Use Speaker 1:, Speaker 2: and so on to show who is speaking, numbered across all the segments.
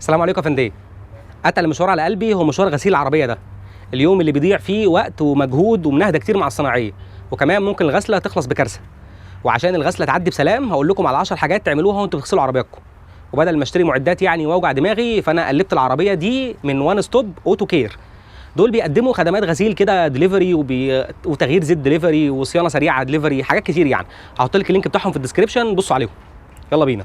Speaker 1: السلام عليكم يا فندم. اتقل مشوار على قلبي هو مشوار غسيل العربيه ده. اليوم اللي بيضيع فيه وقت ومجهود ومناهده كتير مع الصناعيه، وكمان ممكن الغسله تخلص بكارثه. وعشان الغسله تعدي بسلام هقول لكم على 10 حاجات تعملوها وانتوا بتغسلوا عربياتكم. وبدل ما اشتري معدات يعني واوجع دماغي، فانا قلبت العربيه دي من وان ستوب اوتو كير. دول بيقدموا خدمات غسيل كده دليفري وتغيير زيت دليفري وصيانه سريعه دليفري، حاجات كتير يعني. هحط لك اللينك بتاعهم في الديسكربشن، بصوا عليهم. يلا بينا.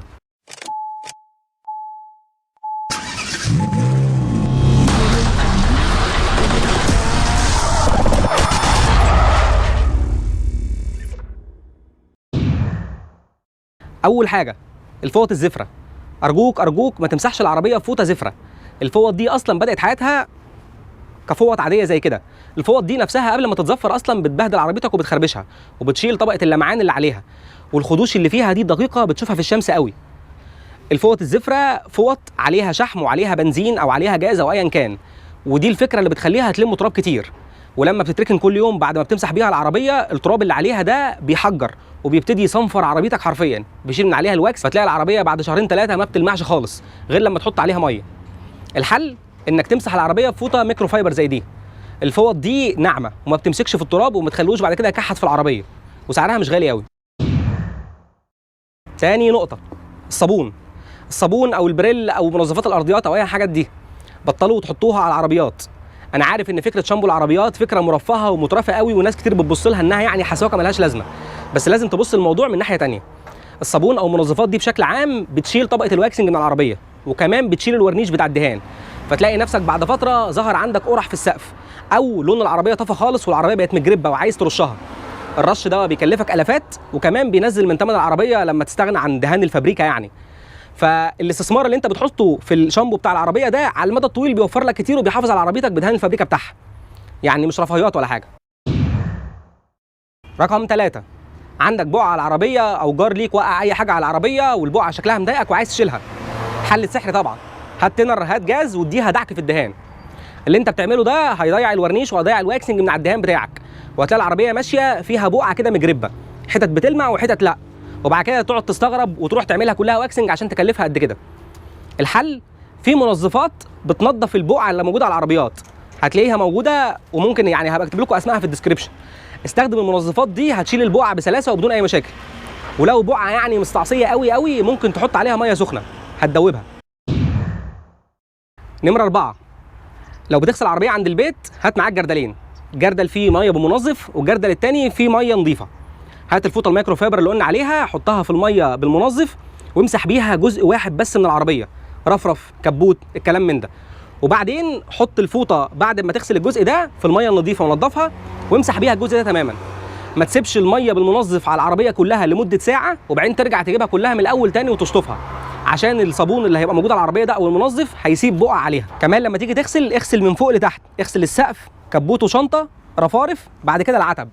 Speaker 1: اول حاجه الفوط الزفره. ارجوك ما تمسحش العربيه بفوطه زفره. الفوط دي اصلا بدات حياتها كفوط عاديه زي كده. الفوط دي نفسها قبل ما تتزفر اصلا بتبهدل عربيتك وبتخربشها وبتشيل طبقه اللمعان اللي عليها، والخدوش اللي فيها دي دقيقه بتشوفها في الشمس قوي. الفوط الزفره فوط عليها شحم وعليها بنزين او عليها جاز او ايا كان، ودي الفكره اللي بتخليها تلم تراب كتير. ولما بتتركن كل يوم بعد ما بتمسح بيها العربيه، التراب اللي عليها ده بيحجر وبيبتدي يصنفر عربيتك حرفيا، بيشيل من عليها الواكس، فتلاقي العربيه بعد شهرين ثلاثه ما بتلمعش خالص غير لما تحط عليها ميه. الحل انك تمسح العربيه بفوطه ميكرو فايبر زي دي. الفوط دي ناعمه وما بتمسكش في التراب وما تخلوش بعد كده يكحت في العربيه، وسعرها مش غالي قوي. تاني نقطه الصابون او البريل او منظفات الارضيات او اي حاجات دي، بطلوا تحطوها على العربيات. انا عارف ان فكره شامبو العربيات فكره مرفهه ومترفه قوي، وناس كتير بتبص لها انها يعني حسواكه ملهاش لازمه، بس لازم تبص الموضوع من ناحيه تانية. الصابون او المنظفات دي بشكل عام بتشيل طبقه الواكسنج من العربيه، وكمان بتشيل الورنيش بتاع الدهان، فتلاقي نفسك بعد فتره ظهر عندك قرح في السقف، او لون العربيه طفى خالص والعربيه بقت مجربه وعايز ترشها. الرش ده بيكلفك الافات، وكمان بينزل من ثمن العربيه لما تستغنى عن دهان الفابريكا يعني. فالاستثمار اللي انت بتحطه في الشامبو بتاع العربيه ده على المدى الطويل بيوفر لك كتير وبيحافظ على عربيتك بدهان الفابريكا بتاعها، يعني مش رفاهيات ولا حاجه. رقم 3، عندك بقعه على العربيه او جار ليك وقع اي حاجه على العربيه والبقعه شكلها مضايقك وعايز تشيلها. حل السحر طبعا، هات تنر هات جاز واديها دعك في الدهان. اللي انت بتعمله ده هيضيع الورنيش وهيضيع الواكسنج من على الدهان بتاعك، وهتلاقي العربيه ماشيه فيها بقعه كده مجربه، حتت بتلمع وحتت لا، وبعد كده تقعد تستغرب وتروح تعملها كلها واكسنج عشان تكلفها قد كده. الحل في منظفات بتنظف البقعه اللي موجوده على العربيات، هتلاقيها موجوده وممكن يعني هبقى اكتب لكم اسمائها في الديسكربشن. استخدم المنظفات دي هتشيل البقعه بسلاسه وبدون اي مشاكل. ولو بقعه يعني مستعصيه قوي قوي ممكن تحط عليها ميه سخنه هتدوبها. نمرة 4، لو بتغسل العربيه عند البيت هات معاك جردلين، جردل فيه ميه بمنظف والجردل الثاني فيه ميه نظيفه. هات الفوطه الميكرو فايبر اللي قلنا عليها، حطها في الميه بالمنظف وامسح بيها جزء واحد بس من العربيه، رفرف كبوت الكلام من ده. وبعدين حط الفوطه بعد ما تغسل الجزء ده في الميه النظيفه ونضفها وامسح بيها الجزء ده تماما. ما تسيبش الميه بالمنظف على العربيه كلها لمده ساعه وبعدين ترجع تجيبها كلها من الاول تاني وتشطفها، عشان الصابون اللي هيبقى موجود على العربيه ده او المنظف هيسيب بقع عليها. كمان لما تيجي تغسل اغسل من فوق لتحت، اغسل السقف كبوت وشنطه رفارف، بعد كده العتب.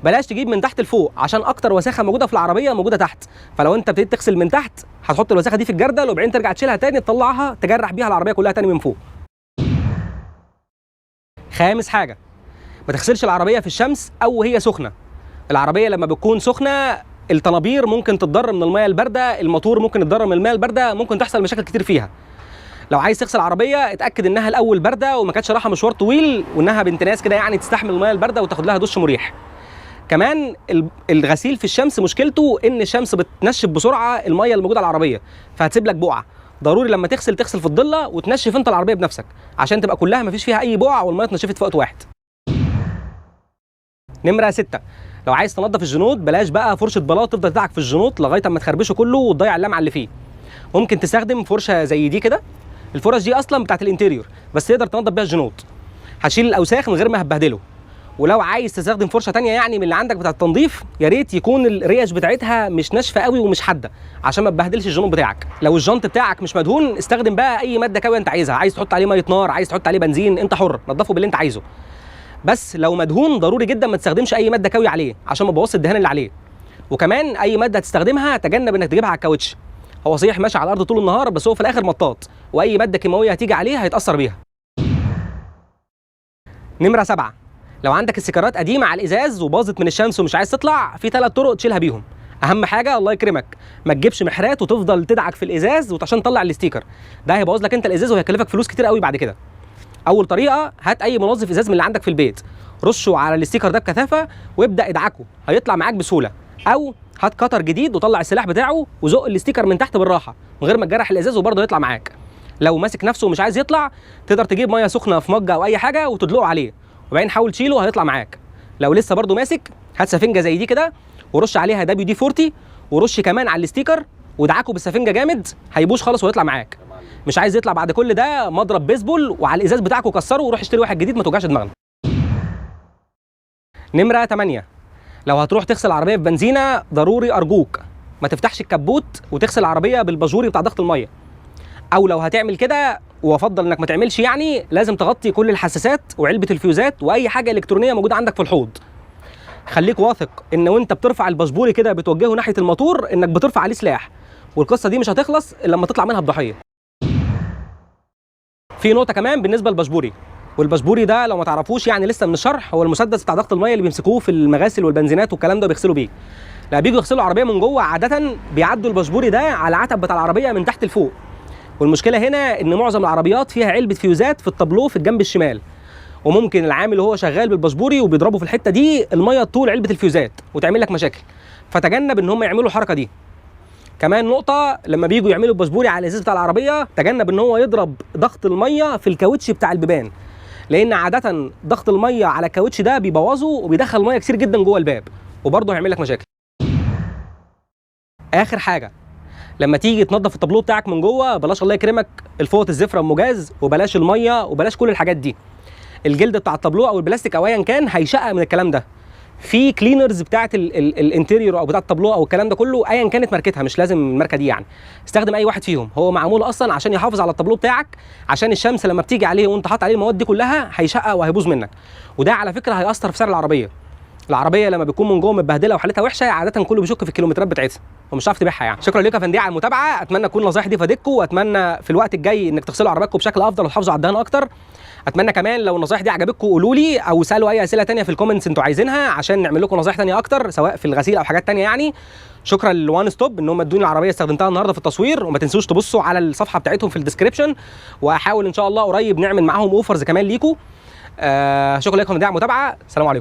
Speaker 1: بلاش تجيب من تحت لفوق عشان اكتر وساخه موجوده في العربيه موجوده تحت، فلو انت ابتديت تغسل من تحت هتحط الوساخه دي في الجردل وبعدين ترجع تشيلها تاني تطلعها تجرح بيها العربيه كلها تاني من فوق. خامس حاجه، ما تغسلش العربيه في الشمس او هي سخنه. العربيه لما بتكون سخنه الطنابير ممكن تتضرر من الميه البارده، الموتور ممكن يتضرر من الميه البارده، ممكن تحصل مشاكل كتير فيها. لو عايز تغسل عربيه اتاكد انها الاول بارده وما كانتش رايحه مشوار طويل، وانها بنت ناس كده يعني تستحمل الميه البارده وتاخد لها دش مريح. كمان الغسيل في الشمس مشكلته ان الشمس بتنشف بسرعه الميه اللي موجوده على العربيه، فهتسيب لك بقعه. ضروري لما تغسل في الضله وتنشف انت العربيه بنفسك عشان تبقى كلها ما فيش فيها اي بقعه والميه اتنشفت في وقت واحد. نمره 6، لو عايز تنظف الجنوط بلاش بقى فرشه بلاط تفضل تدعك في الجنوط لغايه اما تخربشه كله وتضيع اللمعه اللي فيه. ممكن تستخدم فرشه زي دي كده، الفرش دي اصلا بتاعت الانتيريور بس تقدر تنظف بيها الجنوط، هتشيل الاوساخ من غير ما هتبهدله. ولو عايز تستخدم فرشه ثانيه يعني من اللي عندك بتاعه التنظيف، يا ريت يكون الريش بتاعتها مش ناشفه قوي ومش حاده عشان ما تبهدلش الجنوط بتاعك. لو الجنط بتاعك مش مدهون استخدم بقى اي ماده كاويه انت عايزها، عايز تحط عليه ميه نار، عايز تحط عليه بنزين، انت حر، نظفه باللي انت عايزه. بس لو مدهون ضروري جدا ما تستخدمش اي ماده كاويه عليه عشان ما تبوظش الدهان اللي عليه. وكمان اي ماده هتستخدمها تجنب انك تجيبها على الكاوتش، هو صحيح ماشي على الارض طول النهار بس هو في الاخر مطاط، واي ماده كيماويه هتيجي عليه هيتاثر بيها. نمره 7، لو عندك السكرات قديمه على الازاز وباظت من الشمس ومش عايز تطلع، في 3 طرق تشيلها بيهم. اهم حاجه الله يكرمك ما تجيبش محرات وتفضل تدعك في الازاز عشان تطلع الاستيكر، ده هيبوظ لك انت الازاز وهيكلفك فلوس كتير قوي بعد كده. اول طريقه، هات اي منظف ازاز من اللي عندك في البيت، رشه على الاستيكر ده بكثافه وابدا ادعكه، هيطلع معاك بسهوله. او هات كتر جديد وطلع السلاح بتاعه وزق الاستيكر من تحت بالراحه من غير ما تجرح الازاز وبرضه يطلع معاك. لو ماسك نفسه ومش عايز يطلع، تقدر تجيب ميه سخنه في مجه او اي حاجه وتدلقه عليه، وبعدين حاول تشيله هيطلع معاك. لو لسه برضه ماسك، هات سفنجه زي دي كده ورش عليها WD-40 ورش كمان على الاستيكر ودعكه بالسفنجه جامد، هيبوش خالص ويطلع معاك. مش عايز يطلع بعد كل ده، مضرب بيسبول وعلى الازاز بتاعك كسره وروح اشتري واحد جديد، ما توجعش دماغنا. نمره 8، لو هتروح تغسل العربيه في بنزينه، ضروري ارجوك ما تفتحش الكبوت وتغسل العربيه بالباجوري بتاع ضغط الميه. او لو هتعمل كده، وافضل انك ما تعملش يعني، لازم تغطي كل الحساسات وعلبه الفيوزات واي حاجه الكترونيه موجوده عندك في الحوض. خليك واثق ان وانت بترفع الباجبوري كده بتوجهه ناحيه الموتور انك بترفع عليه سلاح، والقصه دي مش هتخلص الا لما تطلع منها بضحيه. في نقطه كمان بالنسبه للباجبوري، والباجبوري ده لو ما تعرفوش يعني لسه من الشرح، هو المسدس بتاع ضغط الميه اللي بيمسكوه في المغاسل والبنزينات والكلام ده بيغسلوا بيه. لا، بييجوا يغسلوا العربيه من جوه عاده بيعدوا الباجبوري ده على العتب بتاع العربيه من تحت لفوق. والمشكله هنا ان معظم العربيات فيها علبه فيوزات في التابلو في الجنب الشمال، وممكن العامل وهو شغال بالباجبوري وبيضربه في الحته دي الميه طول علبه الفيوزات وتعمل لك مشاكل، فتجنب ان هم يعملوا الحركه دي. كمان نقطه، لما بييجوا يعملوا الباجبوري على الازاز بتاع العربيه، تجنب ان هو يضرب ضغط الميه في الكاوتش بتاع البيبان، لان عاده ضغط الميه على الكاوتش ده بيبوظه وبيدخل ميه كتير جدا جوه الباب وبرضه هيعمل لك مشاكل. اخر حاجه، لما تيجي تنظف التابلو بتاعك من جوه، بلاش الله يكرمك الفوط الزفره ام جاز، وبلاش الميه، وبلاش كل الحاجات دي. الجلد بتاع التابلو او البلاستيك او ايا كان هيشقق من الكلام ده. في كلينرز بتاعه الانتيريور او بتاعه التابلو او الكلام ده كله، ايا كانت ماركتها، مش لازم الماركه دي يعني، استخدم اي واحد فيهم، هو معمول اصلا عشان يحافظ على التابلو بتاعك، عشان الشمس لما بتيجي عليه وانت حاطط عليه المواد دي كلها هيشقق وهيبوظ منك، وده على فكره هيأثر في سعر العربيه. العربيه لما بيكون من جوه متبهدله وحالتها وحشه، عاده كله بيشك في الكيلومترات بتاعتها ومش هتعرف تبيعها يعني. شكرا لكم يا فندم على المتابعه، اتمنى تكون النصايح دي فادتكم، واتمنى في الوقت الجاي انك تغسلوا عربياتكم بشكل افضل وتحافظوا على الدهان اكتر. اتمنى كمان لو النصايح دي عجبتكم قولوا لي، او سالوا اي اسئله ثانيه في الكومنتس انتوا عايزينها عشان نعمل لكم نصايح ثانيه اكتر، سواء في الغسيل او حاجات ثانيه يعني. شكرا لوان ستوب ان هم ادوني العربيه استخدمتها النهارده في التصوير، وما تنسوش تبصوا على الصفحه بتاعتهم في الديسكربشن، واحاول ان شاء الله قريب نعمل معاهم اوفرز كمان ليكم. شكرا لكم على المتابعه، السلام عليكم.